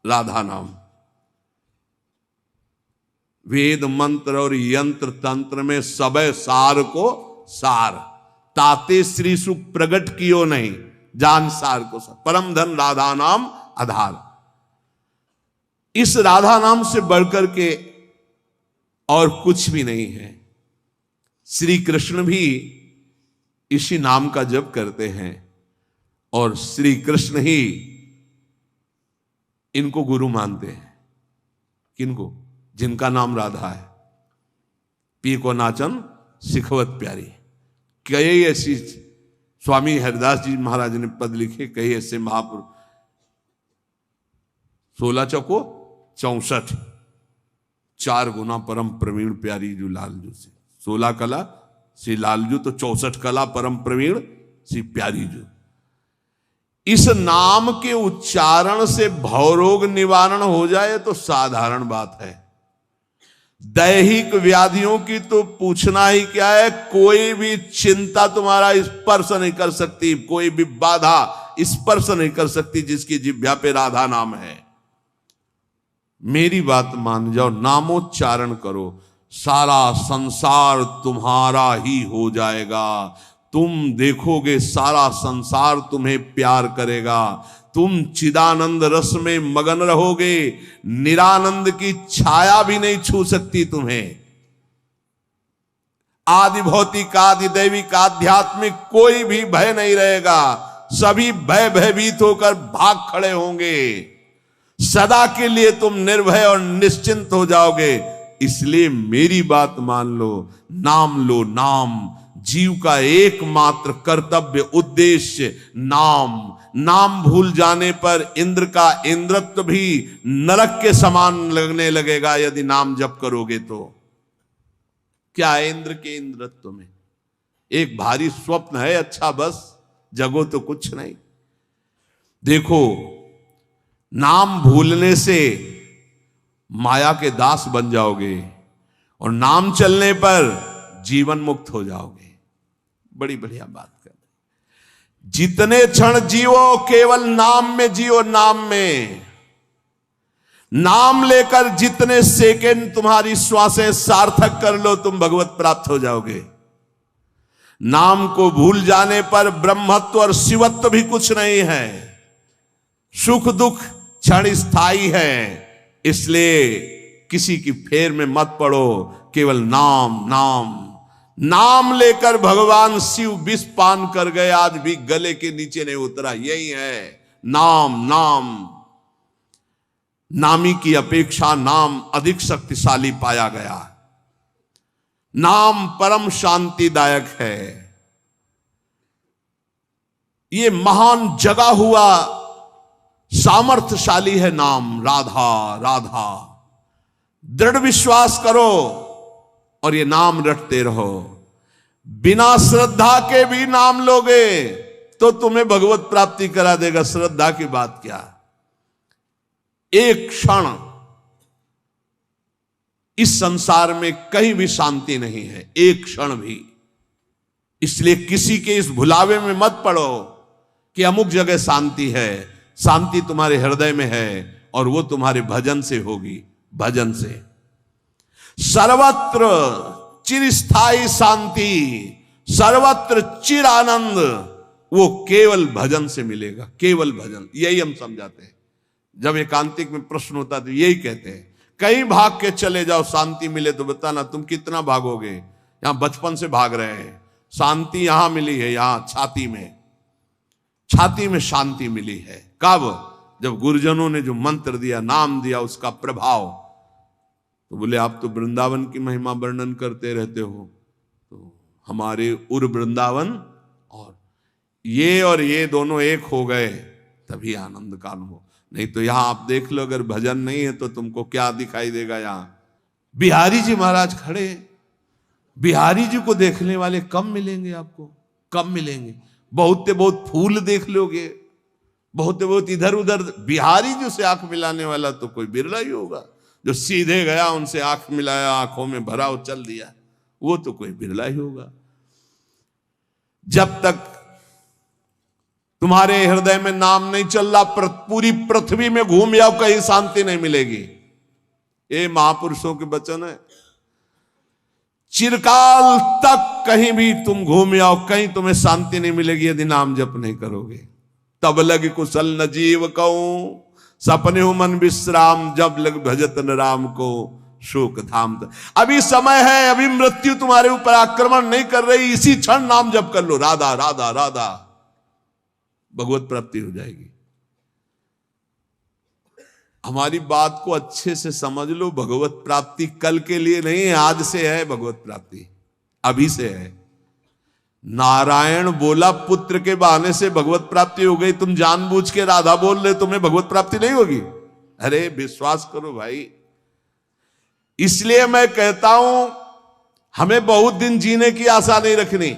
राधा नाम। वेद मंत्र और यंत्र तंत्र में सबे सार को सार, ताते श्री सुख प्रगट कियो नहीं, जान सार को सार। परम धन राधा नाम आधार। इस राधा नाम से बढ़कर के और कुछ भी नहीं है। श्री कृष्ण भी इसी नाम का जप करते हैं और श्री कृष्ण ही इनको गुरु मानते हैं। किनको? जिनका नाम राधा है। पी को नाचन सिखवत प्यारी। कई ऐसी स्वामी हरिदास जी महाराज ने पद लिखे, कई ऐसे महापुरुष। 16 चौको 64, 4 गुना परम प्रवीण प्यारी जो लालजू से। 16 कला श्री लालजू, तो 64 कला परम प्रवीण श्री प्यारी जो। इस नाम के उच्चारण से भवरोग निवारण हो जाए तो साधारण बात है। दैहिक व्याधियों की तो पूछना ही क्या है। कोई भी चिंता तुम्हारा स्पर्श नहीं कर सकती, कोई भी बाधा स्पर्श नहीं कर सकती जिसकी जिह्वा पे राधा नाम है। मेरी बात मान जाओ, नामोच्चारण करो, सारा संसार तुम्हारा ही हो जाएगा। तुम देखोगे सारा संसार तुम्हें प्यार करेगा। तुम चिदानंद रस में मगन रहोगे, निरानंद की छाया भी नहीं छू सकती तुम्हें। आदि भौतिक, आदि दैविक, आध्यात्मिक कोई भी भय नहीं रहेगा। सभी भयभीत होकर भाग खड़े होंगे। सदा के लिए तुम निर्भय और निश्चिंत हो जाओगे। इसलिए मेरी बात मान लो, नाम लो। नाम जीव का एकमात्र कर्तव्य उद्देश्य नाम। नाम भूल जाने पर इंद्र का इंद्रत्व भी नरक के समान लगने लगेगा यदि नाम जप करोगे तो। क्या है इंद्र के इंद्रत्व में? एक भारी स्वप्न है, अच्छा बस, जगो तो कुछ नहीं। देखो, नाम भूलने से माया के दास बन जाओगे और नाम चलने पर जीवन मुक्त हो जाओगे। बड़ी बढ़िया बात कर। जितने क्षण जियो केवल नाम में जियो, नाम में। नाम लेकर जितने सेकंड तुम्हारी श्वासें सार्थक कर लो, तुम भगवत प्राप्त हो जाओगे। नाम को भूल जाने पर ब्रह्मत्व और शिवत्व भी कुछ नहीं है। सुख दुख क्षण स्थायी है। इसलिए किसी की फेर में मत पड़ो, केवल नाम नाम। नाम लेकर भगवान शिव विष पान कर गए, आज भी गले के नीचे नहीं उतरा। यही है नाम नाम। नामी की अपेक्षा नाम अधिक शक्तिशाली पाया गया। नाम परम शांतिदायक है। ये महान जगा हुआ सामर्थ्यशाली है नाम। राधा राधा। दृढ़ विश्वास करो और ये नाम रटते रहो। बिना श्रद्धा के भी नाम लोगे तो तुम्हें भगवत प्राप्ति करा देगा। श्रद्धा की बात क्या? एक क्षण इस संसार में कहीं भी शांति नहीं है, एक क्षण भी। इसलिए किसी के इस भुलावे में मत पड़ो कि अमुक जगह शांति है। शांति तुम्हारे हृदय में है और वो तुम्हारे भजन से होगी। भजन से सर्वत्र चिरस्थायी शांति, सर्वत्र चिर आनंद, वो केवल भजन से मिलेगा। केवल भजन, यही हम समझाते हैं। जब एकांतिक में प्रश्न होता है तो यही कहते हैं, कहीं भाग के चले जाओ शांति मिले तो बताना। तुम कितना भागोगे? यहां बचपन से भाग रहे हैं। शांति यहां मिली है, यहां छाती में। छाती में शांति मिली है। कब? जब गुरुजनों ने जो मंत्र दिया, नाम दिया, उसका प्रभाव। तो बोले आप तो वृंदावन की महिमा वर्णन करते रहते हो, तो हमारे उर वृंदावन और ये दोनों एक हो गए तभी आनंद का अनुभव। नहीं तो यहां आप देख लो, अगर भजन नहीं है तो तुमको क्या दिखाई देगा? यहां बिहारी जी महाराज खड़े। बिहारी जी को देखने वाले कम मिलेंगे आपको, कम मिलेंगे। बहुत से बहुत फूल देख लोगे, बहुत से बहुत इधर उधर। बिहारी जी से आंख मिलाने वाला तो कोई बिरला ही होगा। जो सीधे गया, उनसे आंख मिलाया, आंखों में भरा और चल दिया, वो तो कोई बिरला ही होगा। जब तक तुम्हारे हृदय में नाम नहीं चल रहा, पूरी पृथ्वी में घूम जाओ कहीं शांति नहीं मिलेगी। ये महापुरुषों के वचन है। चिरकाल तक कहीं भी तुम घूम जाओ, कहीं तुम्हें शांति नहीं मिलेगी यदि नाम जप नहीं करोगे। तब लग कुशल न जीव कहूं, सपने हो मन विश्राम, जब लग भजत न राम को शोक धाम। अभी समय है, अभी मृत्यु तुम्हारे ऊपर आक्रमण नहीं कर रही, इसी क्षण नाम जप कर लो, राधा राधा राधा, भगवत प्राप्ति हो जाएगी। हमारी बात को अच्छे से समझ लो, भगवत प्राप्ति कल के लिए नहीं है, आज से है भगवत प्राप्ति, अभी से है। नारायण बोला पुत्र के बहाने से भगवत प्राप्ति हो गई, तुम जानबूझ के राधा बोल रहे, तुम्हें भगवत प्राप्ति नहीं होगी? अरे विश्वास करो भाई। इसलिए मैं कहता हूं हमें बहुत दिन जीने की आशा नहीं रखनी।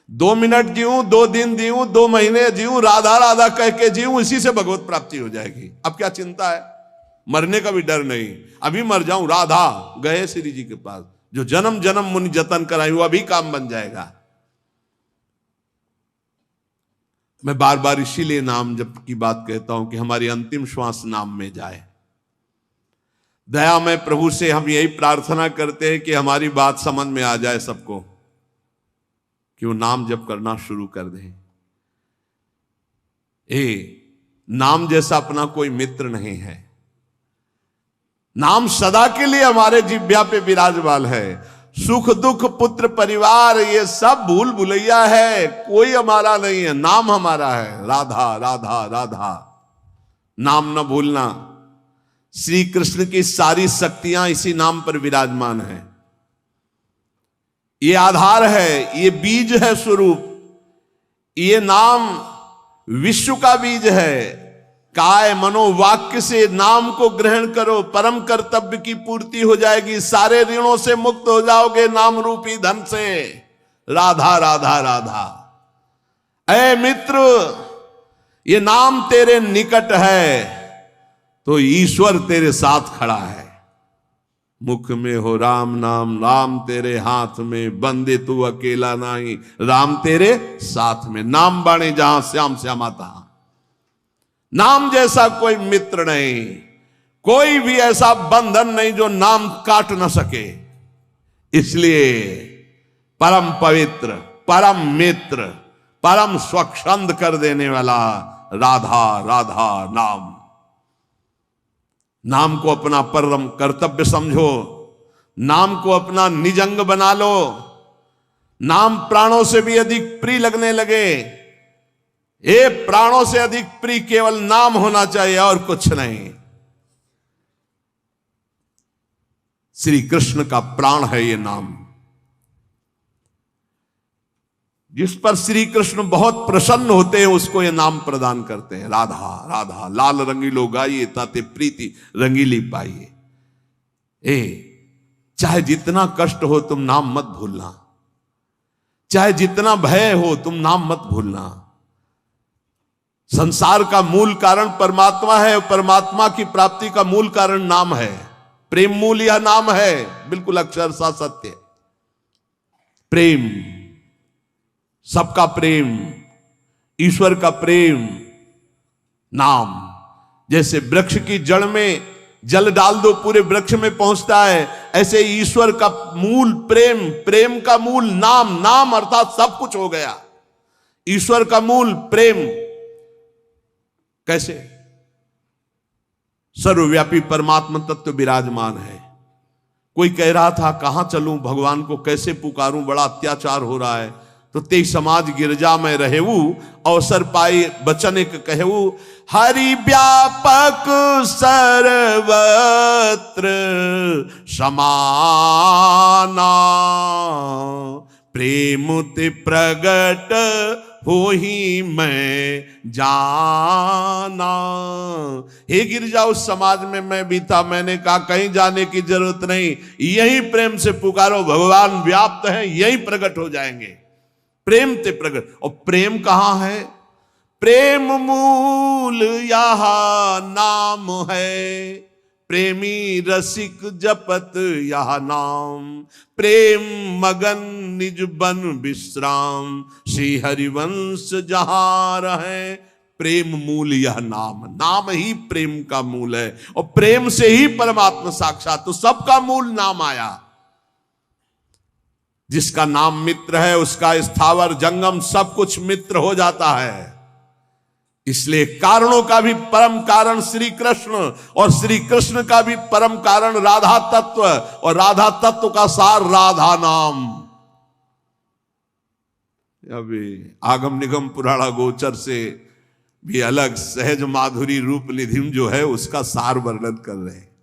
2 मिनट जीऊं, 2 दिन जीऊं, 2 महीने जीऊं, राधा राधा कह के जीऊं, इसी से भगवत प्राप्ति हो जाएगी। अब क्या चिंता है? मरने का भी डर नहीं। अभी मर जाऊं, राधा गए श्री जी के पास, जो जन्म जन्म मुनि जतन कराई वो अभी काम बन जाएगा। मैं बार बार इसीलिए नाम जप की बात कहता हूं कि हमारी अंतिम श्वास नाम में जाए। दया में प्रभु से हम यही प्रार्थना करते हैं कि हमारी बात समझ में आ जाए सबको, कि वो नाम जप करना शुरू कर दें। नाम जैसा अपना कोई मित्र नहीं है। नाम सदा के लिए हमारे जिह्वा पे विराजमान है। सुख दुख पुत्र परिवार ये सब भूल भुलैया है, कोई हमारा नहीं है, नाम हमारा है। राधा राधा राधा, नाम न भूलना। श्री कृष्ण की सारी शक्तियां इसी नाम पर विराजमान है। ये आधार है, ये बीज है स्वरूप। ये नाम विश्व का बीज है। काय मनोवाक्य से नाम को ग्रहण करो, परम कर्तव्य की पूर्ति हो जाएगी, सारे ऋणों से मुक्त हो जाओगे नाम रूपी धन से। राधा राधा राधा। ऐ मित्र, ये नाम तेरे निकट है तो ईश्वर तेरे साथ खड़ा है। मुख में हो राम नाम, राम तेरे हाथ में, बंदे तू अकेला नहीं, राम तेरे साथ में। नाम बाणे जहां श्याम श्यामा तहां। नाम जैसा कोई मित्र नहीं, कोई भी ऐसा बंधन नहीं जो नाम काट न सके। इसलिए परम पवित्र, परम मित्र, परम स्वच्छंद कर देने वाला राधा राधा नाम। नाम को अपना परम कर्तव्य समझो, नाम को अपना निजंग बना लो। नाम प्राणों से भी अधिक प्रिय लगने लगे। ये प्राणों से अधिक प्रिय केवल नाम होना चाहिए और कुछ नहीं। श्री कृष्ण का प्राण है ये नाम, जिस पर श्री कृष्ण बहुत प्रसन्न होते हैं उसको ये नाम प्रदान करते हैं। राधा राधा लाल रंगीलो गाइए, ताते प्रीति रंगीली पाइए। चाहे जितना कष्ट हो तुम नाम मत भूलना, चाहे जितना भय हो तुम नाम मत भूलना। संसार का मूल कारण परमात्मा है, परमात्मा की प्राप्ति का मूल कारण नाम है। प्रेम मूल यह नाम है, बिल्कुल अक्षरशः सत्य। प्रेम, सबका प्रेम, ईश्वर का प्रेम, नाम। जैसे वृक्ष की जड़ में जल डाल दो पूरे वृक्ष में पहुंचता है, ऐसे ईश्वर का मूल प्रेम, प्रेम का मूल नाम। नाम अर्थात सब कुछ हो गया। ईश्वर का मूल प्रेम। कैसे? सर्वव्यापी परमात्मा तत्व विराजमान है। कोई कह रहा था कहां चलूं, भगवान को कैसे पुकारूं, बड़ा अत्याचार हो रहा है। तो ते समाज गिरजा में रहेऊ, अवसर पाई बचन एक कहू। हरि व्यापक सर्वत्र समाना, प्रेम ते प्रगट हो ही मैं जाना। हे गिरजा, उस समाज में मैं भी था, मैंने कहा कहीं जाने की जरूरत नहीं, यही प्रेम से पुकारो, भगवान व्याप्त है, यही प्रकट हो जाएंगे। प्रेम ते प्रगट। और प्रेम कहां है? प्रेम मूल यह नाम है, प्रेमी रसिक जपत यह नाम। प्रेम मगन निज बन विश्राम, श्री हरिवंश जहां रहे। प्रेम मूल यह नाम, नाम ही प्रेम का मूल है, और प्रेम से ही परमात्मा साक्षात। तो सबका मूल नाम आया। जिसका नाम मित्र है उसका स्थावर जंगम सब कुछ मित्र हो जाता है। इसलिए कारणों का भी परम कारण श्री कृष्ण, और श्री कृष्ण का भी परम कारण राधा तत्व, और राधा तत्व का सार राधा नाम। अभी आगम निगम पुराणा गोचर से भी अलग सहज माधुरी रूप निधिम जो है उसका सार वर्णन कर रहे हैं।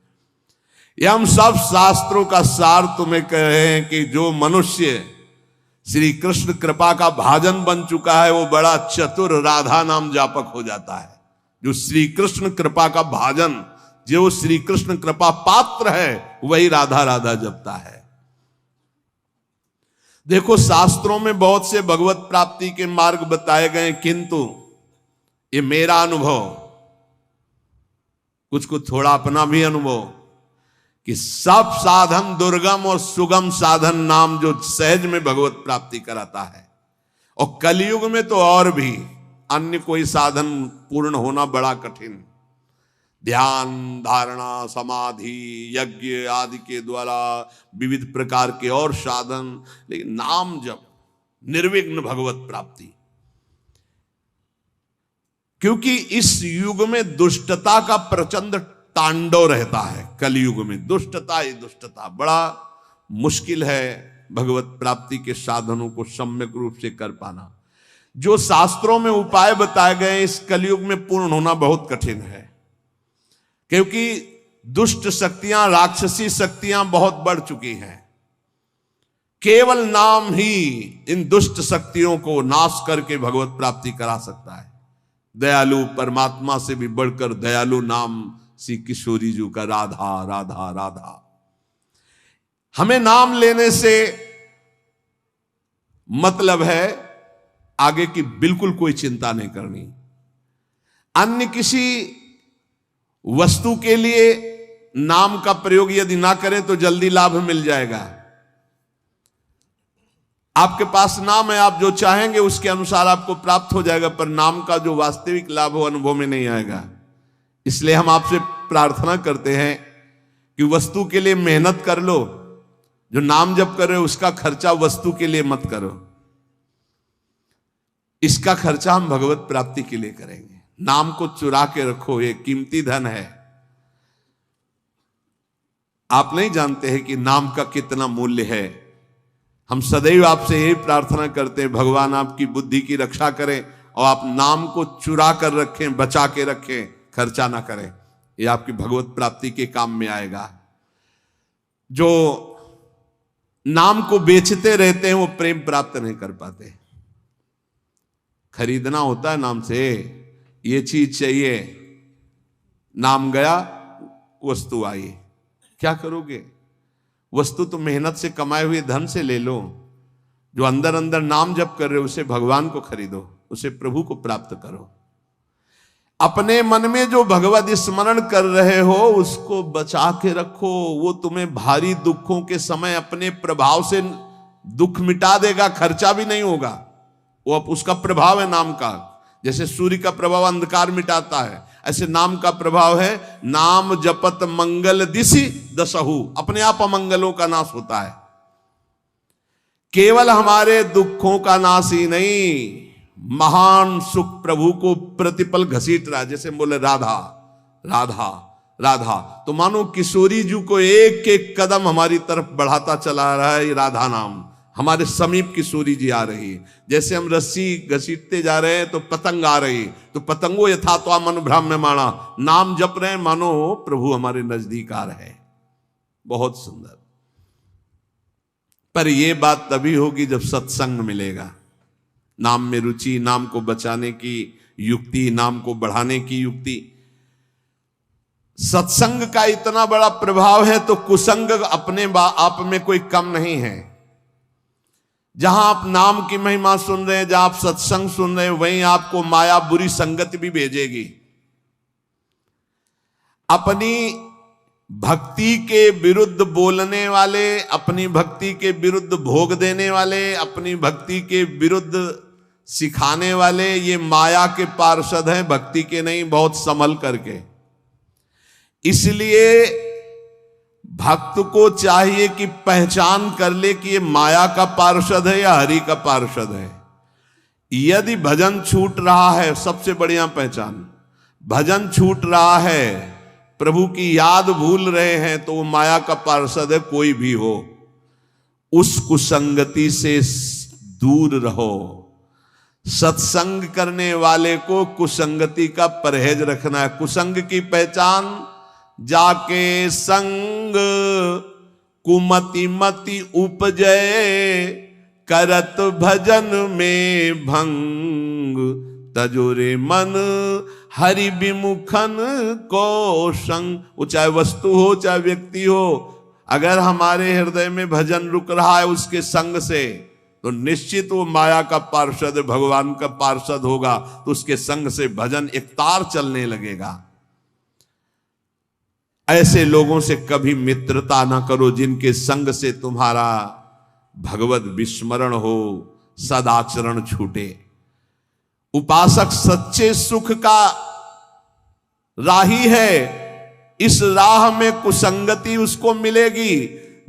ये हम सब शास्त्रों का सार तुम्हें कह रहे हैं कि जो मनुष्य श्री कृष्ण कृपा का भाजन बन चुका है वो बड़ा चतुर राधा नाम जापक हो जाता है। जो श्री कृष्ण कृपा का भाजन, जो श्री कृष्ण कृपा पात्र है, वही राधा राधा जपता है। देखो शास्त्रों में बहुत से भगवत प्राप्ति के मार्ग बताए गए, किंतु ये मेरा अनुभव, कुछ कुछ थोड़ा अपना भी अनुभव, कि सब साधन दुर्गम और सुगम साधन नाम जो सहज में भगवत प्राप्ति कराता है। और कलयुग में तो और भी अन्य कोई साधन पूर्ण होना बड़ा कठिन। ध्यान, धारणा, समाधि, यज्ञ आदि के द्वारा विविध प्रकार के और साधन, लेकिन नाम जप, निर्विघ्न भगवत प्राप्ति। क्योंकि इस युग में दुष्टता का प्रचंड तांडव रहता है। कलयुग में दुष्टता ही दुष्टता, बड़ा मुश्किल है भगवत प्राप्ति के साधनों को सम्यक रूप से कर पाना। जो शास्त्रों में उपाय बताए गए इस कलयुग में पूर्ण होना बहुत कठिन है, क्योंकि दुष्ट शक्तियां, राक्षसी शक्तियां बहुत बढ़ चुकी हैं। केवल नाम ही इन दुष्ट शक्तियों को नाश करके भगवत प्राप्ति करा सकता है। दयालु परमात्मा से भी बढ़कर दयालु नाम श्री किशोरी जी का राधा राधा राधा। हमें नाम लेने से मतलब है आगे की बिल्कुल कोई चिंता नहीं करनी। अन्य किसी वस्तु के लिए नाम का प्रयोग यदि ना करें तो जल्दी लाभ मिल जाएगा। आपके पास नाम है, आप जो चाहेंगे उसके अनुसार आपको प्राप्त हो जाएगा, पर नाम का जो वास्तविक लाभ हो अनुभव में नहीं आएगा। इसलिए हम आपसे प्रार्थना करते हैं कि वस्तु के लिए मेहनत कर लो, जो नाम जप कर रहे हो उसका खर्चा वस्तु के लिए मत करो, इसका खर्चा हम भगवत प्राप्ति के लिए करेंगे। नाम को चुरा के रखो, ये कीमती धन है। आप नहीं जानते हैं कि नाम का कितना मूल्य है। हम सदैव आपसे यही प्रार्थना करते हैं, भगवान आपकी बुद्धि की रक्षा करें और आप नाम को चुरा कर रखें, बचा के रखें, खर्चा ना करें। ये आपकी भगवत प्राप्ति के काम में आएगा। जो नाम को बेचते रहते हैं वो प्रेम प्राप्त नहीं कर पाते। खरीदना होता है नाम से, ये चीज चाहिए, नाम गया वस्तु आई, क्या करोगे? वस्तु तो मेहनत से कमाए हुए धन से ले लो। जो अंदर अंदर नाम जप कर रहे हो उसे भगवान को खरीदो, उसे प्रभु को प्राप्त करो। अपने मन में जो भगवत स्मरण कर रहे हो उसको बचा के रखो। वो तुम्हें भारी दुखों के समय अपने प्रभाव से दुख मिटा देगा, खर्चा भी नहीं होगा। वो अब उसका प्रभाव है नाम का। जैसे सूर्य का प्रभाव अंधकार मिटाता है, ऐसे नाम का प्रभाव है। नाम जपत मंगल दिशि दसहु, अपने आप अमंगलों का नाश होता है। केवल हमारे दुखों का नाश ही नहीं, महान सुख प्रभु को प्रतिपल घसीट रहा है। जैसे बोले राधा राधा राधा, तो मानो किशोरी जी को एक एक कदम हमारी तरफ बढ़ाता चला रहा है। ये राधा नाम हमारे समीप किशोरी जी आ रही है। जैसे हम रस्सी घसीटते जा रहे हैं तो पतंग आ रही, तो पतंगो यथा तो मन भ्राम्यमाणा, नाम जप रहे हैं मानो प्रभु हमारे नजदीक आ रहे हैं। बहुत सुंदर। पर यह बात तभी होगी जब सत्संग मिलेगा। नाम में रुचि, नाम को बचाने की युक्ति, नाम को बढ़ाने की युक्ति। सत्संग का इतना बड़ा प्रभाव है तो कुसंग अपने आप में कोई कम नहीं है। जहां आप नाम की महिमा सुन रहे हैं, जहां आप सत्संग सुन रहे हैं, वहीं आपको माया बुरी संगत भी भेजेगी। अपनी भक्ति के विरुद्ध बोलने वाले, अपनी भक्ति के विरुद्ध भोग देने वाले, अपनी भक्ति के विरुद्ध सिखाने वाले, ये माया के पार्षद हैं, भक्ति के नहीं। बहुत संभल करके। इसलिए भक्त को चाहिए कि पहचान कर ले कि ये माया का पार्षद है या हरि का पार्षद है। यदि भजन छूट रहा है, सबसे बढ़िया पहचान, भजन छूट रहा है, प्रभु की याद भूल रहे हैं, तो वो माया का पार्षद है, कोई भी हो। उस कुसंगति से दूर रहो। सत्संग करने वाले को कुसंगति का परहेज रखना है। कुसंग की पहचान, जाके संग कुमति मति उपजय, करत भजन में भंग, तजुरे मन हरि विमुखन को संग। वो चाहे वस्तु हो चाहे व्यक्ति हो, अगर हमारे हृदय में भजन रुक रहा है उसके संग से, तो निश्चित वो माया का पार्षद, भगवान का पार्षद होगा, तो उसके संग से भजन एक तार चलने लगेगा। ऐसे लोगों से कभी मित्रता ना करो जिनके संग से तुम्हारा भगवत विस्मरण हो, सदाचरण छूटे। उपासक सच्चे सुख का राही है। इस राह में कुसंगति उसको मिलेगी,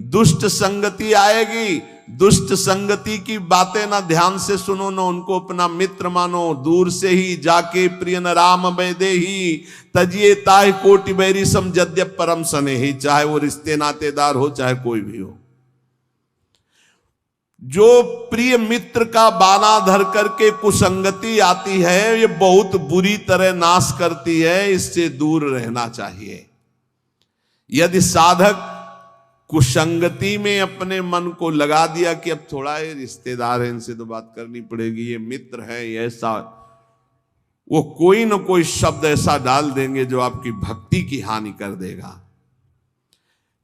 दुष्ट संगति आएगी। दुष्ट संगति की बातें ना ध्यान से सुनो, ना उनको अपना मित्र मानो। दूर से ही जाके प्रिय न राम बैदे ही, तजिए ताहि कोटि बैरी सम जद्यप परम सने ही। चाहे वो रिश्ते नातेदार हो, चाहे कोई भी हो। जो प्रिय मित्र का बाना धर करके कुसंगति आती है, ये बहुत बुरी तरह नाश करती है। इससे दूर रहना चाहिए। यदि साधक कुसंगति में अपने मन को लगा दिया कि अब थोड़ा ये रिश्तेदार है, इनसे तो बात करनी पड़ेगी, ये मित्र है, ये ऐसा, वो कोई न कोई शब्द ऐसा डाल देंगे जो आपकी भक्ति की हानि कर देगा।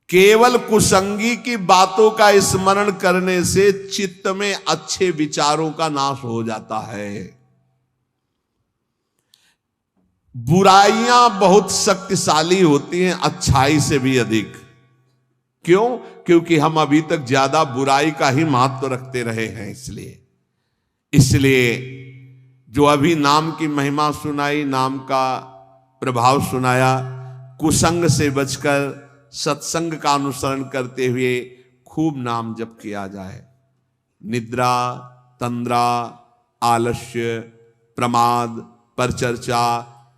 केवल कुसंगी की बातों का स्मरण करने से चित्त में अच्छे विचारों का नाश हो जाता है। बुराइयां बहुत शक्तिशाली होती हैं अच्छाई से भी अधिक। क्यों? क्योंकि हम अभी तक ज्यादा बुराई का ही महत्व रखते रहे हैं। इसलिए जो अभी नाम की महिमा सुनाई, नाम का प्रभाव सुनाया, कुसंग से बचकर सत्संग का अनुसरण करते हुए खूब नाम जप किया जाए। निद्रा, तंद्रा, आलस्य, प्रमाद, परचर्चा,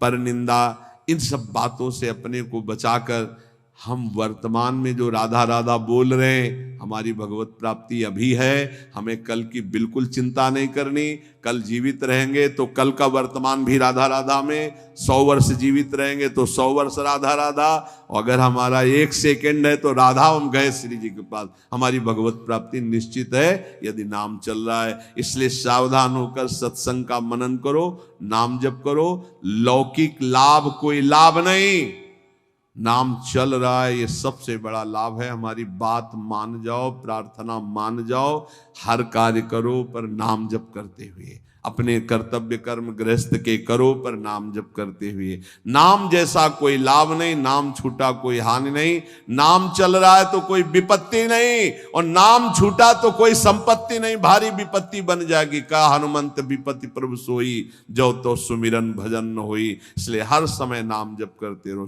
परनिंदा, इन सब बातों से अपने को बचाकर हम वर्तमान में जो राधा राधा बोल रहे हैं, हमारी भगवत प्राप्ति अभी है। हमें कल की बिल्कुल चिंता नहीं करनी। कल जीवित रहेंगे तो कल का वर्तमान भी राधा राधा में, 100 वर्ष जीवित रहेंगे तो 100 वर्ष राधा राधा, और अगर हमारा 1 सेकेंड है तो राधा हम गए श्री जी के पास। हमारी भगवत प्राप्ति निश्चित है यदि नाम चल रहा है। इसलिए सावधान होकर सत्संग का मनन करो, नाम जप करो। लौकिक लाभ कोई लाभ नहीं, नाम चल रहा है, ये सबसे बड़ा लाभ है। हमारी बात मान जाओ, प्रार्थना मान जाओ, हर कार्य करो पर नाम जप करते हुए। अपने कर्तव्य कर्म गृहस्थ के करो पर नाम जप करते हुए। नाम जैसा कोई लाभ नहीं, नाम छूटा कोई हानि नहीं। नाम चल रहा है तो कोई विपत्ति नहीं, और नाम छूटा तो कोई संपत्ति नहीं, भारी विपत्ति बन जाएगी। का हनुमंत विपत्ति प्रभु सोई, जो तो सुमिरन भजन न होई। इसलिए हर समय नाम जप करते रहो।